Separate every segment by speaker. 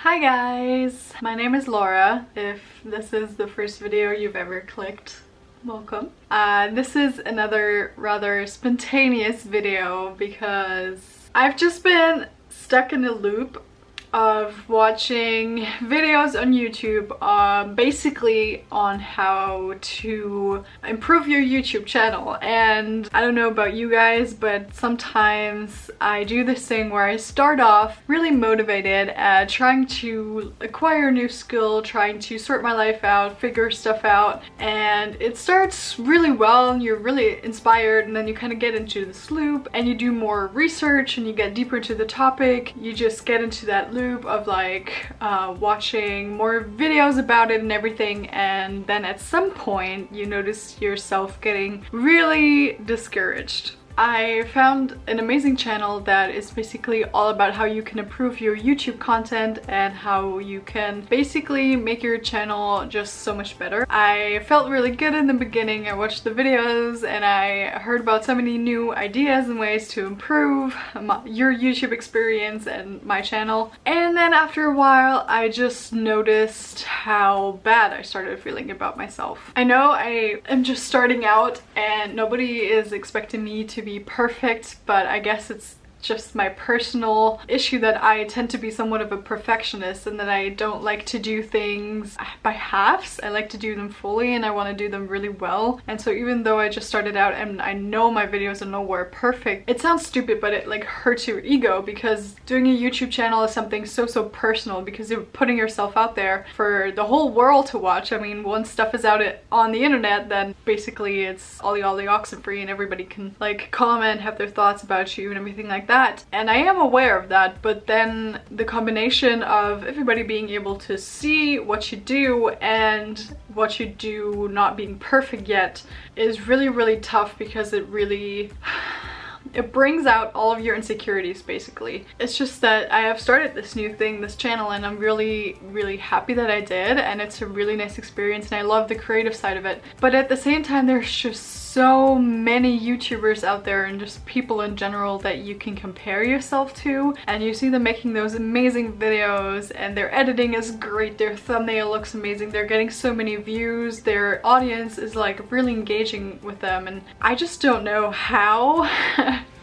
Speaker 1: Hi guys! My name is Laura. If this is the first video you've ever clicked, welcome. This is another rather spontaneous video because I've just been stuck in a loop of watching videos on YouTube basically on how to improve your YouTube channel. And I don't know about you guys, but sometimes I do this thing where I start off really motivated at trying to acquire a new skill, trying to sort my life out, figure stuff out, and it starts really well and you're really inspired, and then you kind of get into this loop and you do more research and you get deeper into the topic. You just get into that loop of like watching more videos about it and everything, and then at some point you notice yourself getting really discouraged. I found an amazing channel that is basically all about how you can improve your YouTube content and how you can basically make your channel just so much better. I felt really good in the beginning. I watched the videos and I heard about so many new ideas and ways to improve your YouTube experience and my channel. And then after a while, I just noticed how bad I started feeling about myself. I know I am just starting out and nobody is expecting me to be perfect, but I guess it's just my personal issue that I tend to be somewhat of a perfectionist and that I don't like to do things by halves. I like to do them fully and I want to do them really well. And so even though I just started out and I know my videos are nowhere perfect, it sounds stupid, but it like hurts your ego because doing a YouTube channel is something so personal because you're putting yourself out there for the whole world to watch. I mean, once stuff is out on the internet, then basically it's ollie oxen free and everybody can like comment, have their thoughts about you and everything like that. And I am aware of that, but then the combination of everybody being able to see what you do and what you do not being perfect yet is really tough because it brings out all of your insecurities basically. It's just that I have started this new thing, this channel, and I'm really happy that I did, and it's a really nice experience and I love the creative side of it. But at the same time, there's just so many YouTubers out there and just people in general that you can compare yourself to, and you see them making those amazing videos and their editing is great, their thumbnail looks amazing, they're getting so many views, their audience is like really engaging with them, and I just don't know how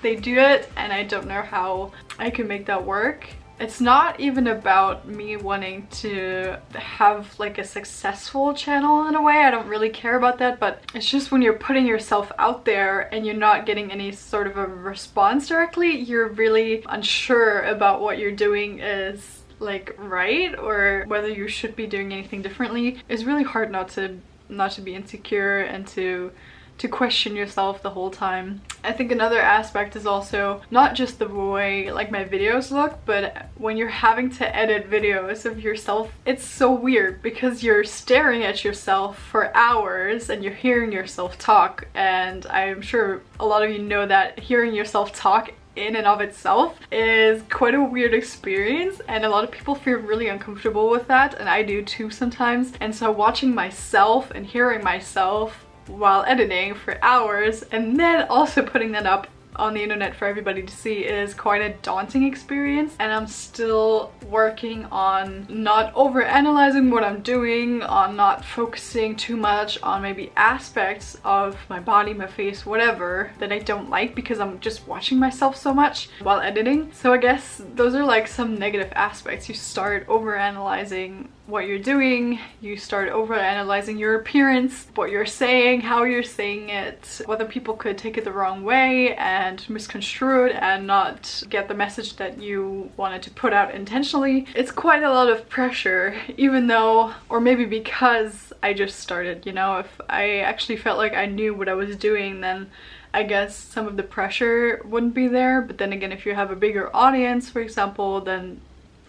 Speaker 1: they do it, and I don't know how I can make that work. It's not even about me wanting to have like a successful channel in a way. I don't really care about that, but it's just when you're putting yourself out there and you're not getting any sort of a response directly, you're really unsure about what you're doing is like right or whether you should be doing anything differently. It's really hard not to be insecure and to question yourself the whole time. I think another aspect is also not just the way like my videos look, but when you're having to edit videos of yourself, it's so weird because you're staring at yourself for hours and you're hearing yourself talk, and I'm sure a lot of you know that hearing yourself talk in and of itself is quite a weird experience, and a lot of people feel really uncomfortable with that, and I do too sometimes. And so watching myself and hearing myself while editing for hours and then also putting that up on the internet for everybody to see is quite a daunting experience, and I'm still working on not over analyzing what I'm doing, on not focusing too much on maybe aspects of my body, my face, whatever that I don't like because I'm just watching myself so much while editing. So I guess those are like some negative aspects. You start over analyzing what you're doing, you start over analyzing your appearance, what you're saying, how you're saying it, whether people could take it the wrong way and misconstrue it and not get the message that you wanted to put out intentionally. It's quite a lot of pressure, even though, or maybe because I just started, you know, if I actually felt like I knew what I was doing, then I guess some of the pressure wouldn't be there. But then again, if you have a bigger audience, for example, then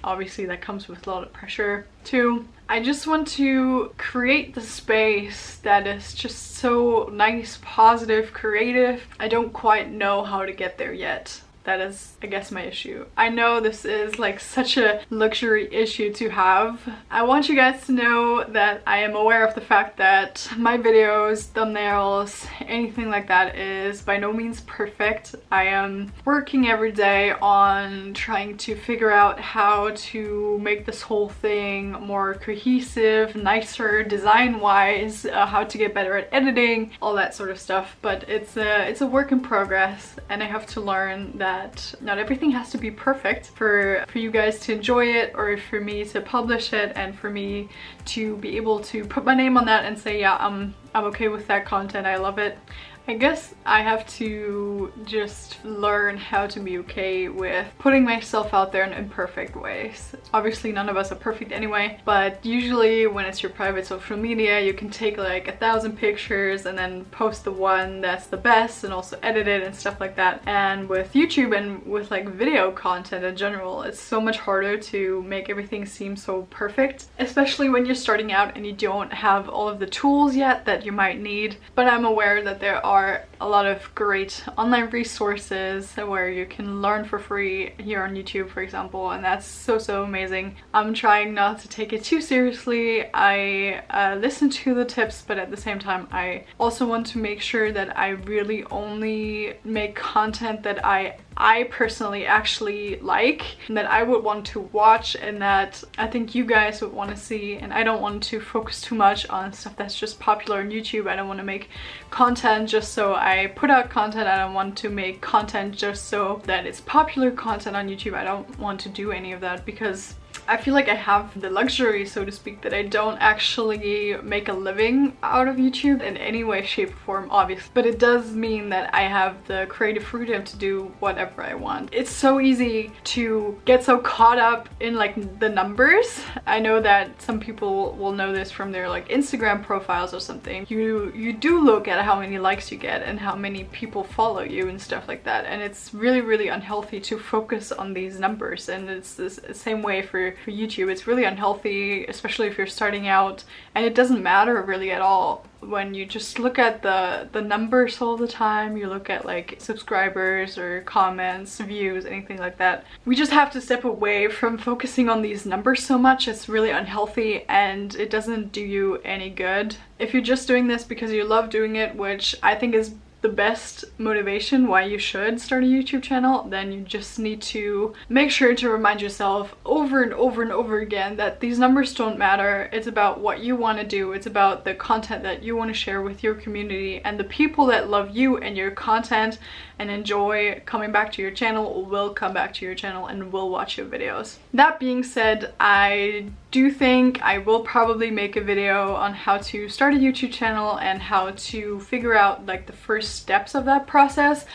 Speaker 1: obviously that comes with a lot of pressure too. I just want to create the space that is just so nice, positive, creative. I don't quite know how to get there yet. That is, I guess, my issue. I know this is like such a luxury issue to have. I want you guys to know that I am aware of the fact that my videos, thumbnails, anything like that is by no means perfect. I am working every day on trying to figure out how to make this whole thing more cohesive, nicer, design-wise, how to get better at editing, all that sort of stuff. But it's a work in progress, and I have to learn that not everything has to be perfect for you guys to enjoy it, or for me to publish it, and for me to be able to put my name on that and say, yeah, I'm okay with that content, I love it. I guess I have to just learn how to be okay with putting myself out there in imperfect ways. Obviously none of us are perfect anyway, but usually when it's your private social media, you can take like 1,000 pictures and then post the one that's the best and also edit it and stuff like that. And with YouTube and with like video content in general, it's so much harder to make everything seem so perfect, especially when you're starting out and you don't have all of the tools yet that you might need. But I'm aware that there are a lot of great online resources where you can learn for free here on YouTube, for example, and that's so amazing. I'm trying not to take it too seriously. I listen to the tips, but at the same time I also want to make sure that I really only make content that I personally actually like, and that I would want to watch, and that I think you guys would want to see. And I don't want to focus too much on stuff that's just popular on YouTube. I don't want to make content just so I put out content. I don't want to make content just so that it's popular content on YouTube. I don't want to do any of that, because I feel like I have the luxury, so to speak, that I don't actually make a living out of YouTube in any way, shape, or form, obviously. But it does mean that I have the creative freedom to do whatever I want. It's so easy to get so caught up in like the numbers. I know that some people will know this from their like Instagram profiles or something. You do look at how many likes you get and how many people follow you and stuff like that. And it's really unhealthy to focus on these numbers. And it's the same way for YouTube. It's really unhealthy, especially if you're starting out, and it doesn't matter really at all when you just look at the numbers all the time. You look at like subscribers or comments, views, anything like that. We just have to step away from focusing on these numbers so much. It's really unhealthy and it doesn't do you any good. If you're just doing this because you love doing it, which I think is the best motivation why you should start a YouTube channel, then you just need to make sure to remind yourself over and over again that these numbers don't matter. It's about what you want to do. It's about the content that you want to share with your community, and the people that love you and your content and enjoy coming back to your channel will come back to your channel and will watch your videos. That being said, I do think I will probably make a video on how to start a YouTube channel and how to figure out like the first steps of that process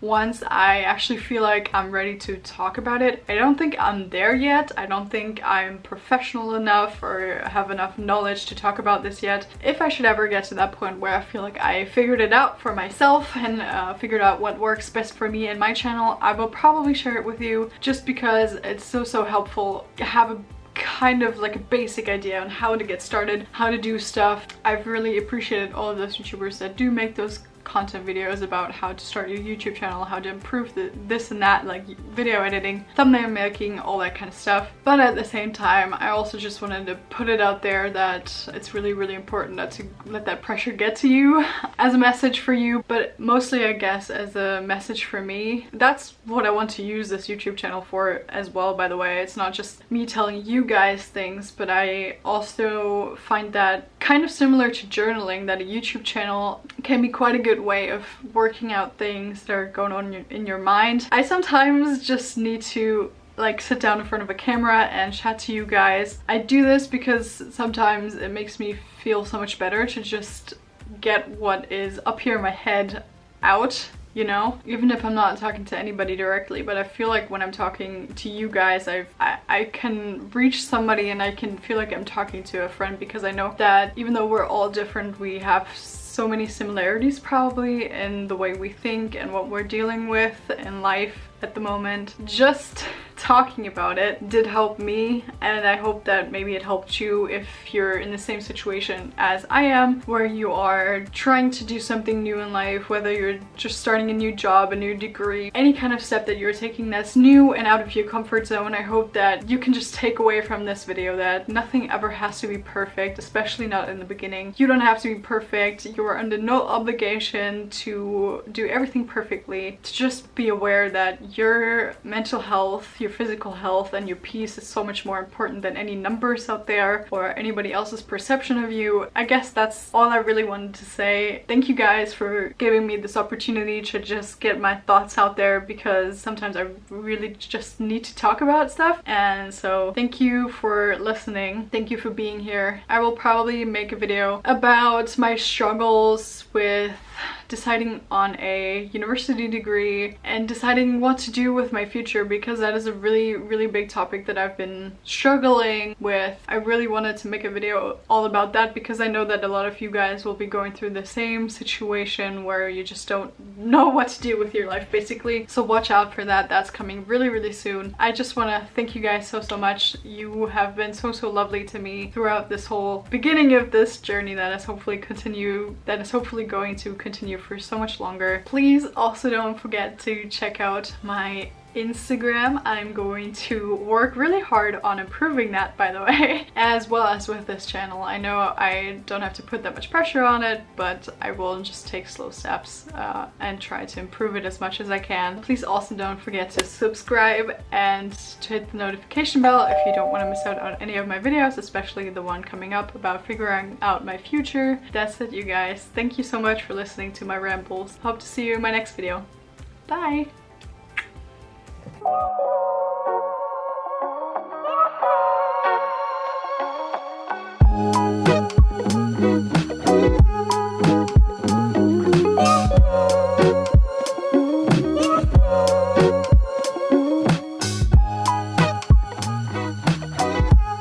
Speaker 1: once I actually feel like I'm ready to talk about it. I don't think I'm there yet. I don't think I'm professional enough or have enough knowledge to talk about this yet. If I should ever get to that point where I feel like I figured it out for myself and figured out what works best for me and my channel, I will probably share it with you, just because it's so helpful to have a kind of like a basic idea on how to get started, how to do stuff. I've really appreciated all of those YouTubers that do make those content videos about how to start your YouTube channel, how to improve this and that, like video editing, thumbnail making, all that kind of stuff. But at the same time, I also just wanted to put it out there that it's really important not to let that pressure get to you, as a message for you, but mostly I guess as a message for me. That's what I want to use this YouTube channel for as well, by the way. It's not just me telling you guys things, but I also find that kind of similar to journaling, that a YouTube channel can be quite a good way of working out things that are going on in your mind. I sometimes just need to like sit down in front of a camera and chat to you guys. I do this because sometimes it makes me feel so much better to just get what is up here in my head out, you know, even if I'm not talking to anybody directly. But I feel like when I'm talking to you guys, I can reach somebody and I can feel like I'm talking to a friend, because I know that even though we're all different, we have so many similarities probably in the way we think and what we're dealing with in life at the moment. Just talking about it did help me, and I hope that maybe it helped you if you're in the same situation as I am, where you are trying to do something new in life, whether you're just starting a new job, a new degree, any kind of step that you're taking that's new and out of your comfort zone. I hope that you can just take away from this video that nothing ever has to be perfect, especially not in the beginning. You don't have to be perfect. You are under no obligation to do everything perfectly. To just be aware that your mental health, your physical health, and your peace is so much more important than any numbers out there or anybody else's perception of you. I guess that's all I really wanted to say. Thank you guys for giving me this opportunity to just get my thoughts out there, because sometimes I really just need to talk about stuff. And so thank you for listening. Thank you for being here. I will probably make a video about my struggles with deciding on a university degree and deciding what to do with my future, because that is a really big topic that I've been struggling with. I really wanted to make a video all about that, because I know that a lot of you guys will be going through the same situation where you just don't know what to do with your life, basically. So watch out for that. That's coming really soon. I just want to thank you guys so much. You have been so lovely to me throughout this whole beginning of this journey that is hopefully going to continue for so much longer. Please also don't forget to check out my Instagram. I'm going to work really hard on improving that, by the way, as well as with this channel. I know I don't have to put that much pressure on it, but I will just take slow steps and try to improve it as much as I can. Please also don't forget to subscribe and to hit the notification bell if you don't want to miss out on any of my videos, especially the one coming up about figuring out my future. That's it, you guys. Thank you so much for listening to my rambles. Hope to see you in my next video. Bye!